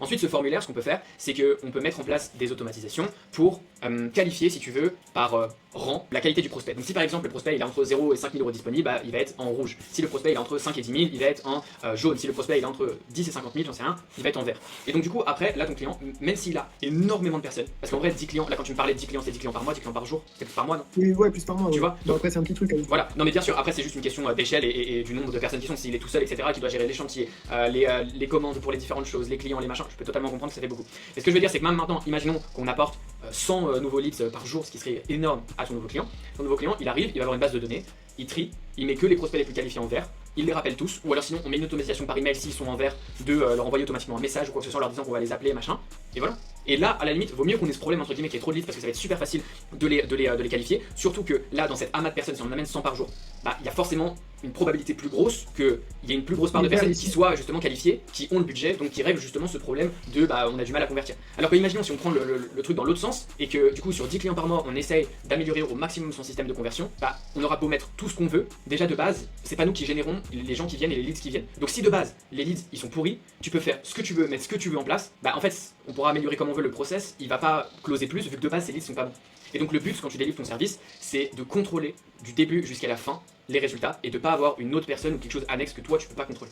Ensuite, ce formulaire, ce qu'on peut faire, c'est qu'on peut mettre en place des automatisations pour qualifier, si tu veux, par rang, la qualité du prospect. Donc si par exemple le prospect il est entre 0 et 5 000 euros disponible, bah, il va être en rouge. Si le prospect il est entre 5 et 10 000, il va être en jaune. Si le prospect il est entre 10 et 50 000, j'en sais rien, il va être en vert. Et donc du coup, après, là ton client, même s'il a énormément de personnes, parce qu'en vrai 10 clients, là quand tu me parlais de 10 clients, c'est 10 clients par mois, 10 clients par jour, c'est plus par mois, non? Oui, ouais, plus par mois. Tu Ouais. vois? Bon, après, c'est un petit truc. Voilà, non mais bien sûr, après c'est juste une question d'échelle et du nombre de personnes qui sont, s'il est tout seul, etc., qui doit gérer les chantiers, les commandes pour les différentes choses, les clients, les machins, je peux totalement comprendre que ça fait beaucoup. Mais ce que je veux dire, c'est que même maintenant, imaginons qu'on apporte 100 nouveaux leads par jour, ce qui serait énorme à ton nouveau client. Ton nouveau client, il arrive, il va avoir une base de données, il trie, il met que les prospects les plus qualifiés en vert, il les rappelle tous, ou alors sinon on met une automatisation par email s'ils sont en vert, de leur envoyer automatiquement un message ou quoi que ce soit en leur disant qu'on va les appeler, machin, et voilà. Et là, à la limite, vaut mieux qu'on ait ce problème entre guillemets qu'il y ait trop de leads parce que ça va être super facile de les qualifier. Surtout que là, dans cet amas de personnes, si on en amène 100 par jour, bah il y a forcément une probabilité plus grosse qu'il y ait une plus grosse part de personnes qui soient justement qualifiées, qui ont le budget, donc qui règlent justement ce problème de bah on a du mal à convertir. Alors que imaginons si on prend le truc dans l'autre sens et que du coup sur 10 clients par mois on essaye d'améliorer au maximum son système de conversion, bah on aura beau mettre tout ce qu'on veut, déjà de base, c'est pas nous qui générons les gens qui viennent et les leads qui viennent. Donc si de base les leads ils sont pourris, tu peux faire ce que tu veux, mettre ce que tu veux en place, bah en fait on pourra améliorer comme on veut le process, il va pas closer plus vu que de base ces leads sont pas bons. Et donc le but quand tu délivres ton service, c'est de contrôler du début jusqu'à la fin les résultats et de pas avoir une autre personne ou quelque chose annexe que toi tu peux pas contrôler.